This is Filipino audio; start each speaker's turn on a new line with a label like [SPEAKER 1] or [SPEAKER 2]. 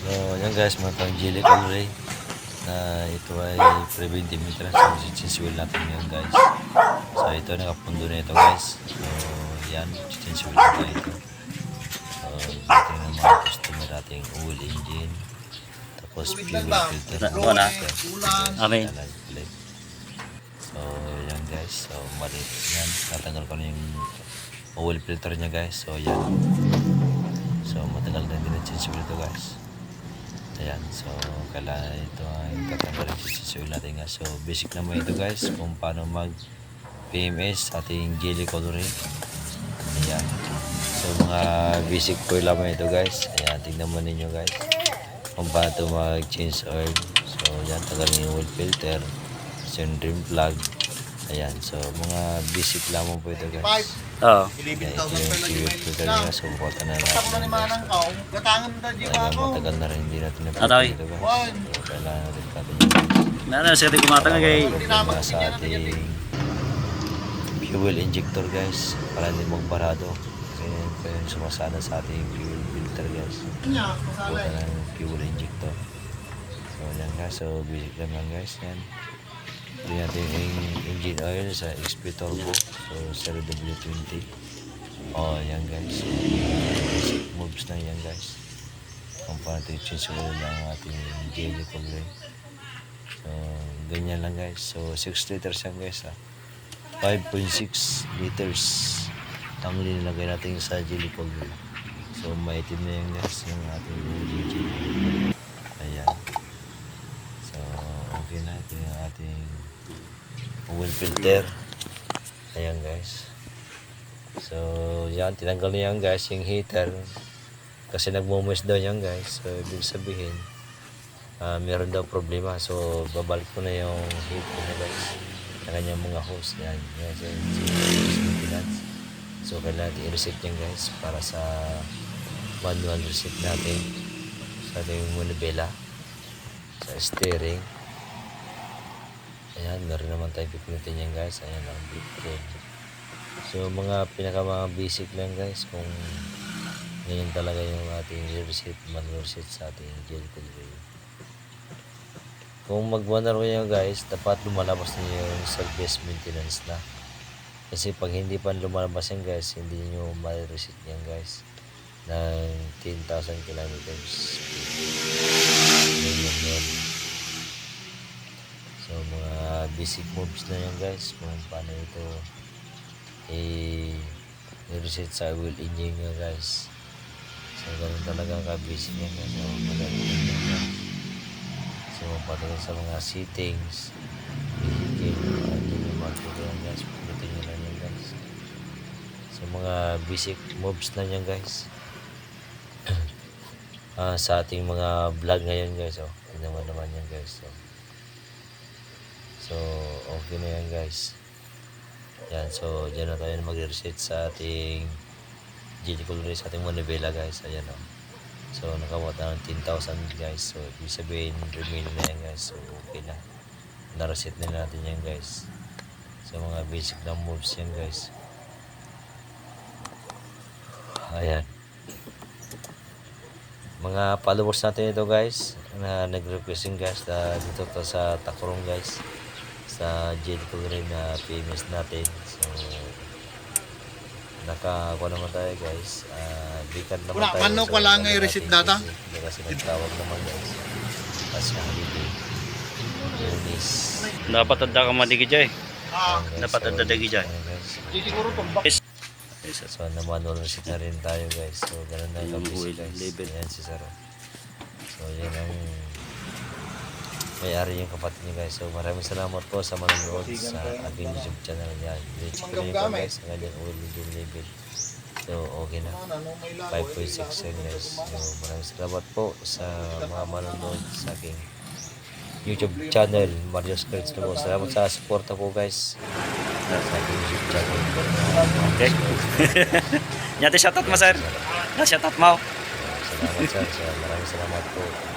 [SPEAKER 1] So, yan guys, mga pang-jelly coloring na ito ay preventive maintenance sa change wheel natin yan guys. So, ito nakapundo na ito guys. So, yan, change wheel na ito. So, ito yung mga customer nating oil engine. Tapos, fuel filter.
[SPEAKER 2] Wala. Amen.
[SPEAKER 1] So, yan guys. So, mali. Yan, natanggal ko na yung oil filter niya guys. So, yan. So, matagal na din ang change wheel ito guys. Ayan, so kailangan ito ay tatanggalin sa oil natin nga. So basic naman ito guys kung paano mag PMS ating jelly coloring. Ayan, so mga basic ko lamang ito guys. Ayan, tingnan mo ninyo guys kung paano ito mag change oil. So yan, tanggalin yung oil filter, yung drain plug. Ayan, so mga basic lamang po ito guys.
[SPEAKER 2] Oo.
[SPEAKER 1] Ito yung fuel filter niya. So bukutan na natin matagal na rin hindi natin
[SPEAKER 2] Atay.
[SPEAKER 1] ito guys. So kailangan natin natin yung
[SPEAKER 2] Nana, siya rin kumatang kay...
[SPEAKER 1] problema sa ating fuel injector guys para hindi magbarado. Kasi yun po yung sumasana sa ating fuel filter guys. Bukutan na yung fuel injector. So yan guys, so basic naman guys yan. Pili natin yung engine oil sa XP Turbo. So, 0W20. Oh, yan guys. Basic moves na yan guys. Kung paano ito i-change oil ng ating jelly coloring. So, ganyan lang guys. So, 6 liters yan guys ha. 5.6 liters ang nilagay natin sa jelly coloring. So, maitim na yan guys yung ating jelly. Ayan. So, okay na. Ito yung ating oil filter. Ayan guys. So yan, tinanggal na yan guys yung heater kasi nagmumoist daw yan guys. So ibig sabihin meron daw problema. So babalik ko na yung heater na guys na kanyang mga hose. Yan guys, maintenance. So kailangan natin i-reset yan guys para sa manual reset natin sa ating manibela sa steering. Ayan, meron naman tayo pipilitin yan guys. Ayan ang big. So mga mga basic lang guys kung ganyan talaga yung ating reset, manual reset sa ating jelly coloring. Kung mag-manual ko yan guys, dapat lumalabas na yung self-based maintenance na. Kasi pag hindi pa lumalabas yan guys, hindi nyo ma-reset yan guys ng 10,000 kilometers. Ganyan yan. So mga basic moves na yan guys kung paano ito i-reset sa oil engine nyo guys. So ganun talaga ka-basic yan guys. So magaling yan guys. So pati sa mga settings, vehicle, hindi nyo mag-put yan guys. Pulitin nyo lang yan guys. So mga basic moves na yan guys. Sa ating mga vlog ngayon guys. Oh, tignan mo naman yan guys. So, okay na yan guys. Yan, so dyan na tayo mag-reset sa ating jelly coloring sa ating manibela guys. Ayan o. So, nakawat na ng 10,000 guys. So, ibig sabihin, remain na yan guys. So, okay na. Na-reset na natin yan guys. So, mga basic na moves yan guys. Ayan. Mga followers natin ito guys na nag-requesting guys na dito to sa Takurong guys sa jelly coloring na PMS natin. So nakakuha naman tayo guys. Bikan naman tayo.
[SPEAKER 3] Wala, wala nga i-receipt data?
[SPEAKER 1] Kasi nagtawag naman guys. Kasi holiday. Lunis.
[SPEAKER 2] Napatanda ka madigi dyan.
[SPEAKER 1] Ayan, guys.
[SPEAKER 2] Napatanda digi dyan.
[SPEAKER 1] Ayan, guys.
[SPEAKER 3] Siguro itong
[SPEAKER 1] So na-manual reset na rin tayo guys. So ganun na yung
[SPEAKER 2] Yung
[SPEAKER 1] basic
[SPEAKER 2] oil
[SPEAKER 1] guys.
[SPEAKER 2] label.
[SPEAKER 1] Ayan si Saro. So yan ang may-ari yung kapatid niya guys. So maraming salamat po sa manonood sa aking YouTube channel yan. I-check ko niyo po guys ang kanyang oil label. So okay na. 5.6 yan guys. So maraming salamat po sa mga manonood sa aking YouTube channel, Mario Skirts na po. Salamat sa support po guys sa aking YouTube channel.
[SPEAKER 2] Okay. Nyati shoutout mo sir. Na shoutout mo.
[SPEAKER 1] Salamat sir. So, maraming salamat po.